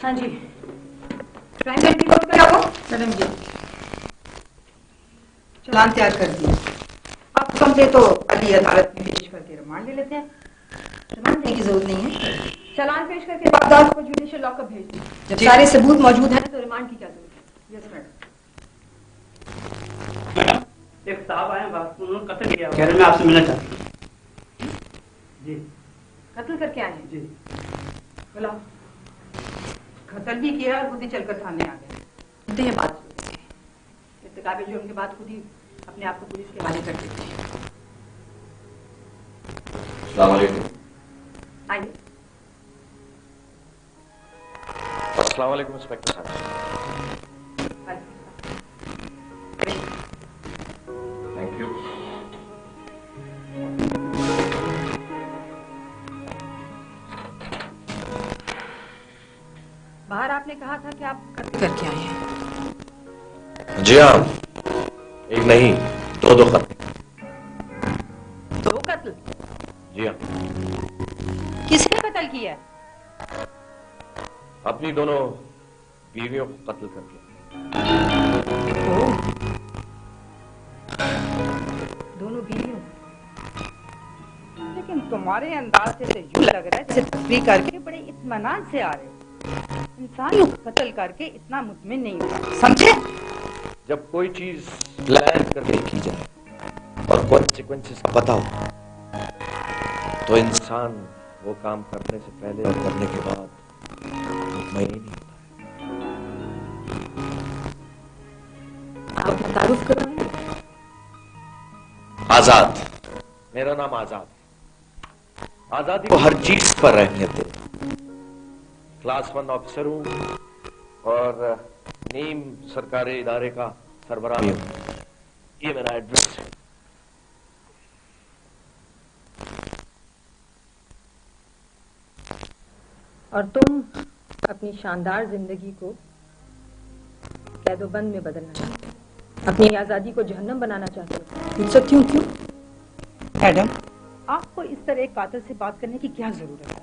हाँ जी, crime rate report कराओ। Madam जी, चालान तैयार कर दिया। आप हुक्म दे तो अभी अदालत में पेश करके रिमांड ले लेते हैं। रिमांड लेने की जरूरत नहीं है। चालान पेश करके वारदात को जुडिशियल लॉकअप भेज दें। जब सारे सबूत मौजूद हैं तो रिमांड की क्या जरूरत है? Yes madam. मैडम, एक साहब आए हैं, उन्होंने कत्ल किया, कह रहे मैं आपसे मिलना चाहती हूँ। जी। कत्ल करके आए हैं? जी। बुलाओ। कत्ल भी किया और खुद ही चलकर थाने आ गए। सुनते हैं बात। इत्तेकाबी जुर्म के बाद खुद ही अपने आप को पुलिस के हवाले कर देते हैं। अस्सलाम वालेकुम। आइए। अस्सलाम वालेकुम इंस्पेक्टर साहब। Thank you. बाहर आपने कहा था कि आप कत्ल करके आए हैं। जी हाँ, एक नहीं दो कत्ल। दो कत्ल? जी हाँ। किसने कत्ल किया? अपनी दोनों बीवियों को कत्ल कर दिया। दोनों बीवियों? लेकिन तुम्हारे अंदाज से तो यूं लग रहा है जैसे तस्वीर करके बड़े इत्मीनान से आ रहे। इंसान को कत्ल करके इतना मुतमिन नहीं होता, समझे? जब कोई चीज प्लान करके की जाए और कॉन्सिक्वेंसेस पता हो तो इंसान वो काम करने से पहले और करने के बाद मुतमईन नहीं होता। आप अपना तारुफ करवाएं। आजाद, मेरा नाम आजाद। आजादी को हर चीज पर अहमियत देता हूं। क्लास 1 ऑफिसर हूं और नीम सरकारी इदारे का सरबराह हूं। ये मेरा एड्रेस है। और तुम अपनी शानदार जिंदगी को कैदोबंद में बदलना चाहते हो, अपनी आजादी को जहन्नम बनाना चाहते हो। पूछ सकती हूँ क्यों? मैडम, आपको इस तरह एक कातिल से बात करने की क्या जरूरत है?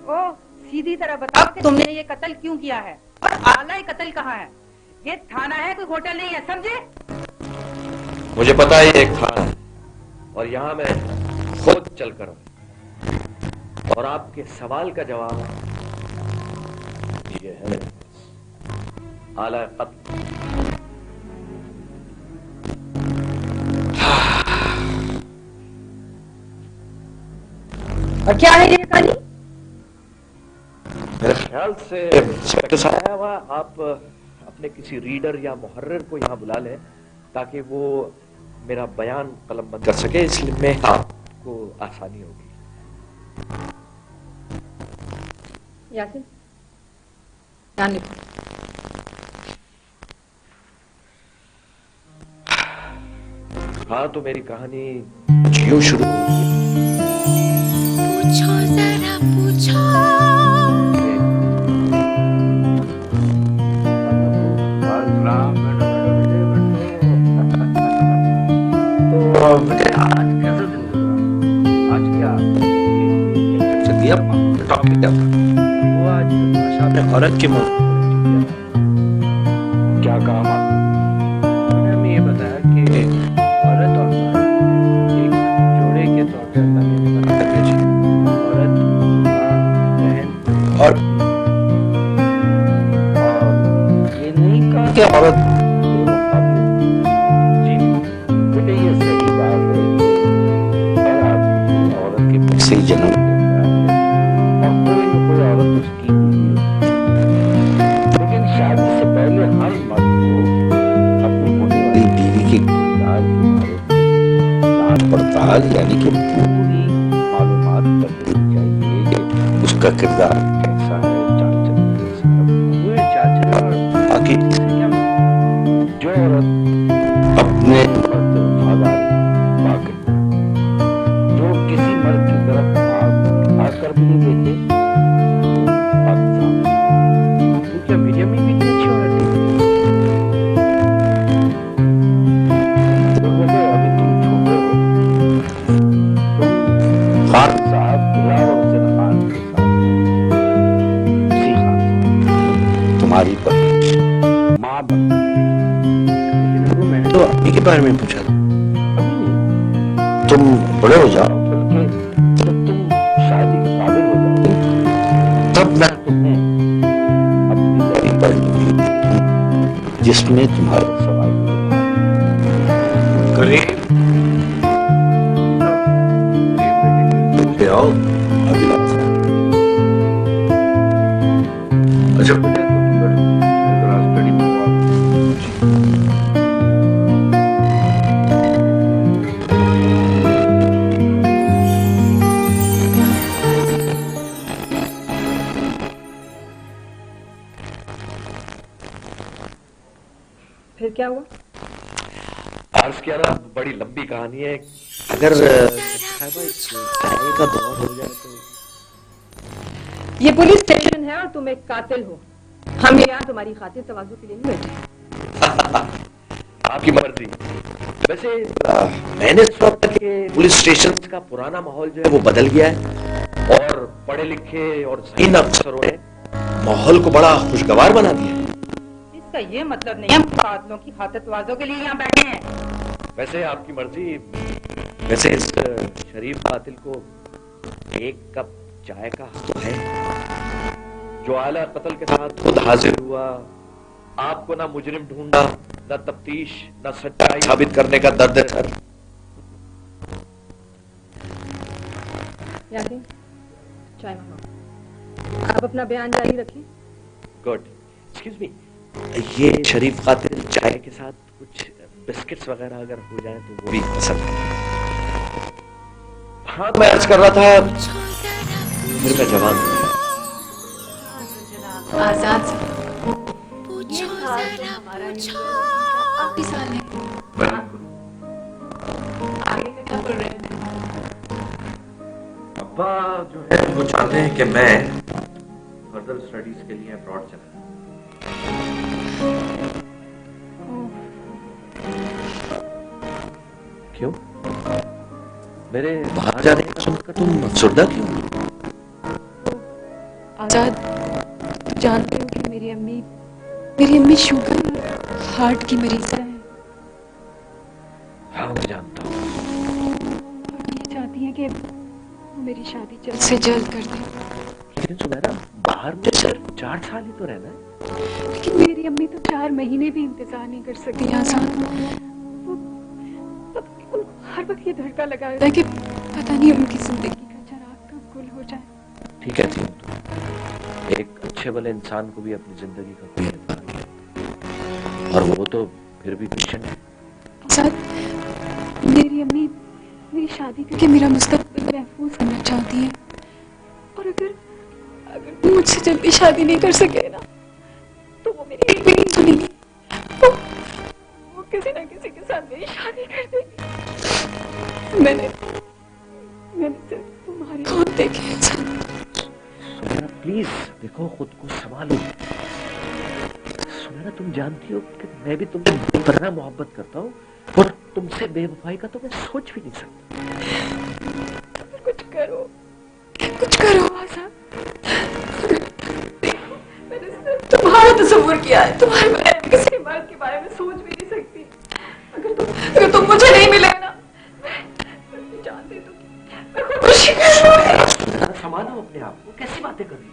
ओ, सीधी तरह बताओ कि तुमने ये कत्ल क्यों किया है और आला कत्ल कहाँ है? ये थाना है, कोई होटल नहीं है, समझे? मुझे पता है ये एक थाना है और यहां मैं खुद चलकर हूं और आपके सवाल का जवाब ये है मेरे पास। आला कत्ल। और क्या है ये कहानी? मेरे ख्याल से इंस्पेक्टर साहब आप अपने किसी रीडर या मुहर्रिर को यहाँ बुला लें ताकि वो मेरा बयान कलमबंद कर सके, इसलिए मैं आपको आसानी होगी। यासिन, ध्यान लिखो। हाँ, तो मेरी कहानी यूं शुरू हुई। पूछो जरा पूछो। तो मुझे आज कैसा दिन गुजरा? आज क्या दिया टॉपिक क्या था? वो आज भाषा में औरत की मौत क्या काम आपको? मैंने हमें ये बताया कि औरत और मर्द एक जोड़े के तौर पर अल्लाह ने बना कर भेजी। औरत माँ, बहन और ये नहीं कहा कि औरत से जन्म देता है और कोई न कोई औरत उसकी बीवी होती है। लेकिन शादी से पहले हर मर्द को अपनी होने वाली बीवी के किरदार के बारे में पड़ताल यानी कि पूरी मालूमात कर लेनी चाहिए कि उसका किरदार कैसा है, चाल चलन कैसा है, पूरे चाल चलन और बाकी क्या जो औरत अपने मर्द वफादार पाकर जो किसी मर्द की तरफ आकर भी नहीं देखे, तो क्या मीडिया में भी इतनी अच्छी औरत है? अभी तुम छोटे हो, तुम खान साहब गुलाम हुसैन खान के साथ हमारी परवरिश माँ मैंने तो अभी के बारे में पूछा था। तुम बड़े हो जाओ, बल्कि जब तुम शादी के काबिल हो जाओगे तब मैं तुम्हें अपनी डायरी पढ़ लूंगी जिसमें तुम्हारे सवाल करें आओ अभी अच्छा बेटे तो स्टडी फिर क्या हुआ? अर्ज किया ना, बड़ी लंबी कहानी है। अगर चाय का दौर हो जाए तो ये पुलिस स्टेशन है और तुम एक कातिल हो। हम यहाँ तुम्हारी खातिर तवाज़ु के लिए नहीं बैठे। आपकी मर्जी। वैसे मैंने सुना था कि पुलिस स्टेशन का पुराना माहौल जो है वो बदल गया है और पढ़े लिखे और ज़हीन अफसरों ने माहौल को बड़ा खुशगवार बना दिया है। इसका ये मतलब नहीं हम कातलों की खातिर तवाज़ु के लिए यहाँ बैठे हैं। वैसे आपकी मर्जी। वैसे इस शरीफ कातिल को एक कप चाय का हक तो है, जो आला कत्ल के साथ खुद हाजिर हुआ, आपको ना मुजरिम ढूंढा, ना तफ्तीश, ना सच्चाई साबित करने का दर्द है सर। यासीन, चाय मंगाओ। आप अपना बयान जारी रखें। गुड। एक्सक्यूज मी, ये शरीफ कातिल चाय के साथ कुछ बिस्किट्स वगैरह अगर हो जाए तो वो भी पसंद है। हाँ, मैं अर्ज कर रहा था, फिर मैं जवान आजाद आप ही साल है। आगे में क्या बोल रहे थे? अब्बा जो है वो चाहते हैं कि मैं फर्दर स्टडीज के लिए अब्रॉड चला जाऊं। क्यों? मेरे बाहर जाने का सुनकर तुम अफसरदा क्यों? आजाद, तू जानते हो कि मेरी अम्मी शुगर हार्ट की मरीज है। हाँ, मैं जानता हूँ। और ये चाहती है कि मेरी शादी जल्द से जल्द कर दे। लेकिन सुनैरा, बाहर मुझे सिर्फ 4 साल ही तो रहना है। लेकिन मेरी अम्मी तो 4 महीने भी इंतजार नहीं कर सकती आजाद। हर वक्त ये धड़का लगा रहता है कि पता नहीं उनकी जिंदगी का चराग कब गुल हो जाए। ठीक है थी, एक अच्छे भले इंसान को भी अपनी जिंदगी का कोई एतबार नहीं, और वो तो फिर भी क्रिश्चियन है। आजाद, मेरी अम्मी मेरी शादी करके मेरा मुस्तकबिल महफूज करना चाहती है, और अगर मुझसे जल्दी शादी नहीं कर सके ना तो वो मेरी एक भी नहीं सुनेगी। वो किसी ना किसी के साथ मेरी शादी कर देगी। मैंने सिर्फ तुम्हारे होठ देखे हैं। सुनैरा प्लीज देखो, खुद को संभालो। सुनैरा, तुम जानती हो कि मैं भी तुमसे बेपनाह मोहब्बत करता हूँ, और तुमसे बेवफाई का तो मैं सोच भी नहीं सकता। तो फिर कुछ करो आजाद। मैंने सिर्फ तुम्हारा तस्वीर किया है, तुम्हारे बारे में किसी मर्द के बारे में सोच भी नहीं सकती। अगर तुम मुझे नहीं मिले ना, मैं जानती तो मैं खुदकुशी कर लूंगी। संभालो अपने आप को, कैसी बातें कर रही हो?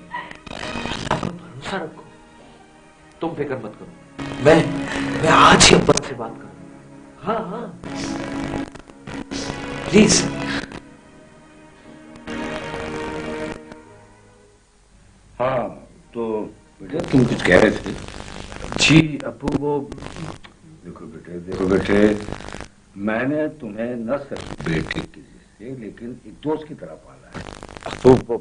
अल्लाह पर भरोसा रखो, तुम फिक्र मत करो। मैं आज ही अब्बा से बात करूँ। हाँ हाँ प्लीज। हाँ, तो बेटे तुम कुछ कह रहे थे? जी अब्बू, वो देखो बेटे, मैंने तुम्हें न सिर्फ बेटे की से लेकिन एक दोस्त की तरह पाला है। तो वो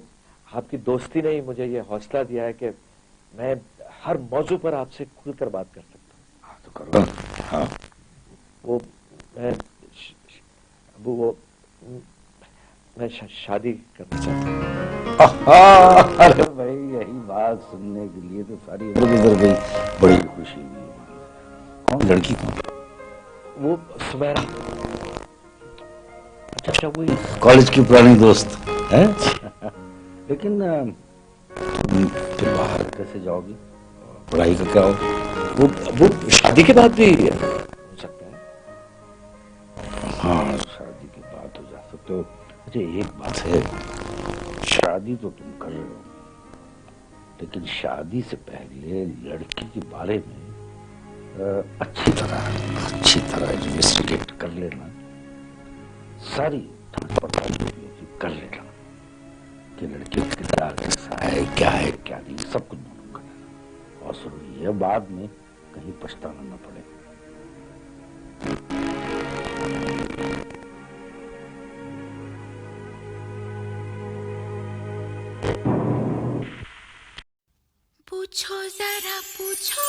आपकी दोस्ती ने ही मुझे ये हौसला दिया है कि मैं हर मौजू पर आपसे खुलकर बात कर सकता हूँ। हाँ तो करो। हाँ, वो मैं अब्बू, वो मैं शादी करना चाहता हूँ। अरे भाई, यही बात सुनने के लिए तो सारी उम्र गुजर गई। बड़ी खुशी हुई। कौन लड़की कौन? वो सुमेरा। अच्छा, वो कॉलेज की पुरानी दोस्त है। लेकिन तुम फिर बाहर कैसे जाओगी? पढ़ाई का क्या हो? वो शादी के बाद भी हो सकता है। हाँ, शादी के बाद हो जा सकते हो। अच्छा, एक बात है, शादी तो तुम कर रहे हो, लेकिन शादी से पहले लड़की के बारे में अच्छी तरह इन्वेस्टिगेट कर लेना, सारी जांच पड़ताल कर लेना कि लड़की का कितना कैसा है, क्या नहीं, सब कुछ मालूम कर लेना। और जरूरी है बाद में कहीं पछताना न पड़े। पूछो जरा पूछो